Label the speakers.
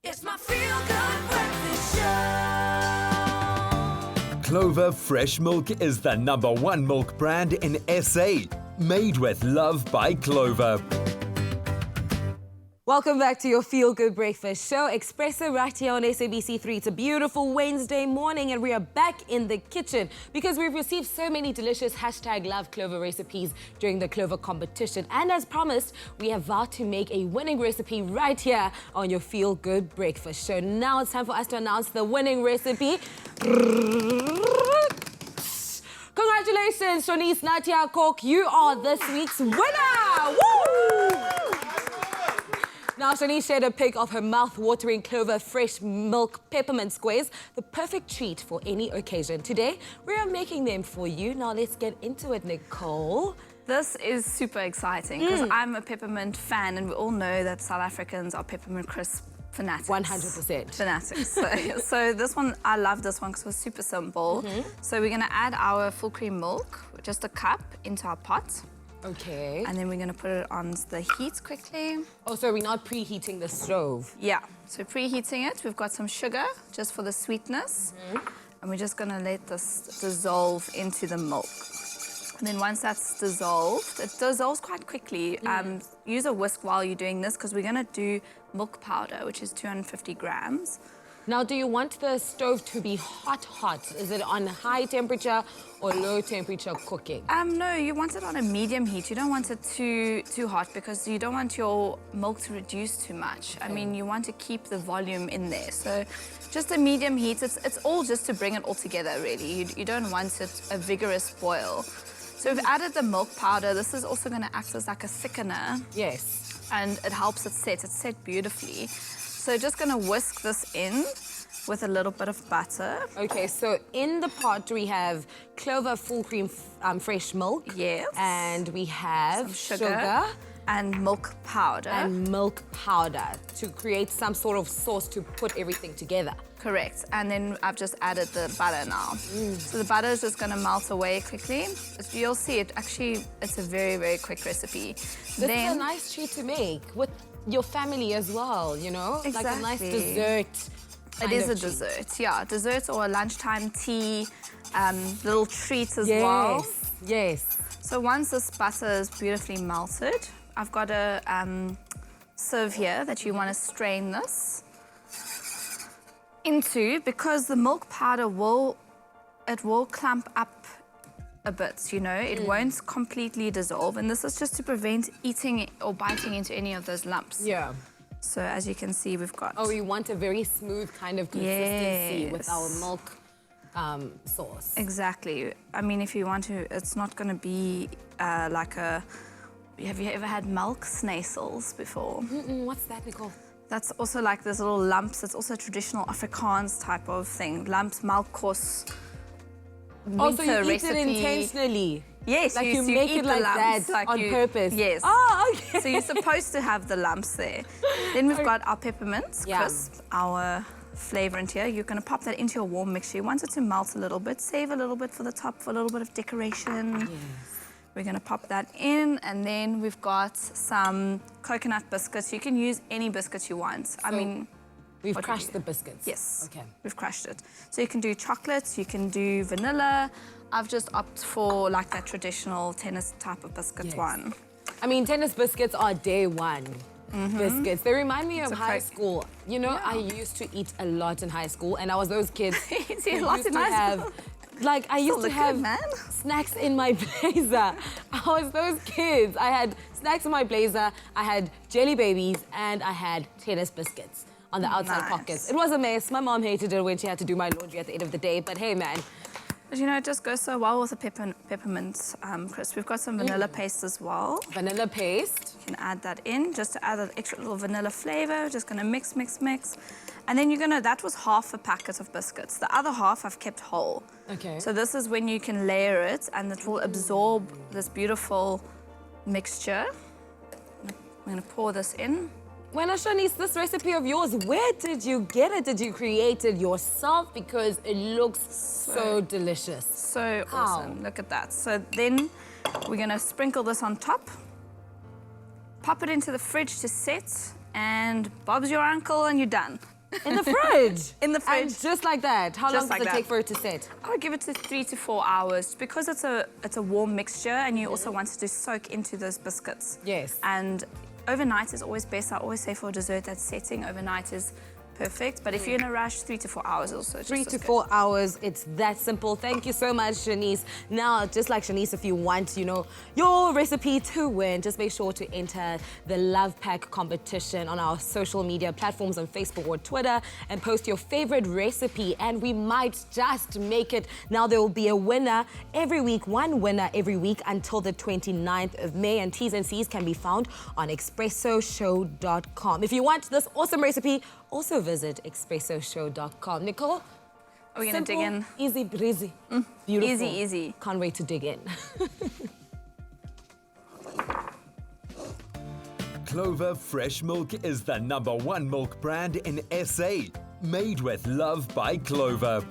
Speaker 1: It's my feel-good breakfast show.
Speaker 2: Clover Fresh Milk is the #1 milk brand in SA. Made with love by Clover.
Speaker 3: Welcome back to your Feel Good Breakfast Show. Espresso right here on SABC3. It's a beautiful Wednesday morning and we are back in the kitchen because we've received so many delicious #LoveClover recipes during the Clover competition. And as promised, we have vowed to make a winning recipe right here on your Feel Good Breakfast Show. Now it's time for us to announce the winning recipe. Congratulations, Chaunice Natia Kok. You are this week's winner. Woo! Now, Chaunice shared a pic of her mouth-watering Clover Fresh Milk Peppermint squares, the perfect treat for any occasion. Today, we are making them for you. Now, let's get into it, Nicole.
Speaker 4: This is super exciting because I'm a peppermint fan and we all know that South Africans are peppermint crisp fanatics.
Speaker 3: 100%.
Speaker 4: Fanatics. So this one, I love this one because it's super simple. So we're going to add our full cream milk, just a cup, into our pot.
Speaker 3: Okay.
Speaker 4: And then we're going to put it on the heat quickly.
Speaker 3: Oh, so we're not preheating the stove?
Speaker 4: Yeah. So preheating it, we've got some sugar just for the sweetness. And we're just going to let this dissolve into the milk. And then once that's dissolved, it dissolves quite quickly. Use a whisk while you're doing this because we're going to do milk powder, which is 250 grams.
Speaker 3: Now, do you want the stove to be hot? Is it on high temperature or low temperature cooking?
Speaker 4: No, you want it on a medium heat. You don't want it too hot because you don't want your milk to reduce too much. I mean, you want to keep the volume in there. So just a medium heat. It's all just to bring it all together, really. You don't want it a vigorous boil. So we've added the milk powder. This is also going to act as like a thickener.
Speaker 3: Yes.
Speaker 4: And it helps it set. It's set beautifully. So just going to whisk this in with a little bit of butter.
Speaker 3: Okay, so in the pot we have Clover full cream fresh milk.
Speaker 4: Yes.
Speaker 3: And we have
Speaker 4: some sugar and milk powder.
Speaker 3: To create some sort of sauce to put everything together.
Speaker 4: Correct. And then I've just added the butter now. So the butter is just going to melt away quickly. You'll see it. Actually, it's a very, very quick recipe.
Speaker 3: This is a nice treat to make with your family as well, you know?
Speaker 4: Exactly.
Speaker 3: Like a nice dessert.
Speaker 4: It is a dessert, yeah. Dessert or a lunchtime tea, little treats as well.
Speaker 3: Yes.
Speaker 4: So once this butter is beautifully melted, I've got a sieve here that you want to strain this into because the milk powder will clump up a bit, you know. It won't completely dissolve, and this is just to prevent eating or biting into any of those lumps.
Speaker 3: Yeah.
Speaker 4: So as you can see, we've got...
Speaker 3: Oh, we want a very smooth kind of consistency with our milk sauce.
Speaker 4: Exactly. I mean, if you want to, it's not going to be like a... Have you ever had milk sneisels before?
Speaker 3: What's that, Nicole?
Speaker 4: That's also like those little lumps. It's also a traditional Afrikaans type of thing. Lumps, melkkos.
Speaker 3: Also, you eat it intentionally.
Speaker 4: Yes,
Speaker 3: like you make it like
Speaker 4: lumps,
Speaker 3: that on purpose.
Speaker 4: Yes.
Speaker 3: Oh, okay.
Speaker 4: So you're supposed to have the lumps there. Then we've got our peppermints, crisp, our flavorant here. You're going to pop that into your warm mixture. You want it to melt a little bit. Save a little bit for the top for a little bit of decoration. Yes. We're going to pop that in, and then we've got some coconut biscuits. You can use any biscuits you want. So I mean...
Speaker 3: We've crushed the biscuits?
Speaker 4: Yes.
Speaker 3: Okay.
Speaker 4: We've crushed it. So you can do chocolate, you can do vanilla. I've just opted for like that traditional tennis type of biscuit one.
Speaker 3: I mean, tennis biscuits are day one biscuits. They remind me of high school. You know, I used to eat a lot in high school, and I was those kids
Speaker 4: a lot in high school.
Speaker 3: Like, I used to have snacks in my blazer. I was those kids. I had snacks in my blazer, I had jelly babies, and I had tennis biscuits on the outside pockets. It was a mess. My mom hated it when she had to do my laundry at the end of the day, but hey, man.
Speaker 4: But you know, it just goes so well with the peppermint crisp. We've got some vanilla paste as well.
Speaker 3: Vanilla paste.
Speaker 4: You can add that in just to add that extra little vanilla flavor. Just gonna mix. And then you're gonna, that was half a packet of biscuits. The other half I've kept whole.
Speaker 3: Okay.
Speaker 4: So this is when you can layer it and it will absorb this beautiful mixture. I'm gonna pour this in.
Speaker 3: When Chaunice, this recipe of yours, where did you get it? Did you create it yourself? Because it looks so delicious.
Speaker 4: So awesome. Look at that. So then we're going to sprinkle this on top, pop it into the fridge to set, and Bob's your uncle, and you're done.
Speaker 3: In the fridge?
Speaker 4: In the fridge.
Speaker 3: And just like that? How long
Speaker 4: Just
Speaker 3: does
Speaker 4: like
Speaker 3: it
Speaker 4: that.
Speaker 3: take for it to set?
Speaker 4: I would give it to 3 to 4 hours because it's a warm mixture, and you also want it to soak into those biscuits.
Speaker 3: Yes.
Speaker 4: And overnight is always best. I always say for a dessert that's setting, overnight is perfect. But if you're in a rush, 3 to 4 hours also.
Speaker 3: 3 to 4 hours. It's that simple. Thank you so much, Chaunice. Now, just like Chaunice, if you want, your recipe to win, just make sure to enter the Love Pack competition on our social media platforms on Facebook or Twitter and post your favorite recipe, and we might just make it. Now, there will be a winner every week, one winner every week until the 29th of May, and T's and C's can be found on expressoshow.com. If you want this awesome recipe, also visit expressoshow.com. Nicole?
Speaker 4: Are we going to dig in?
Speaker 3: Easy breezy. Beautiful.
Speaker 4: Easy, easy.
Speaker 3: Can't wait to dig in.
Speaker 2: Clover Fresh Milk is the #1 milk brand in SA. Made with love by Clover.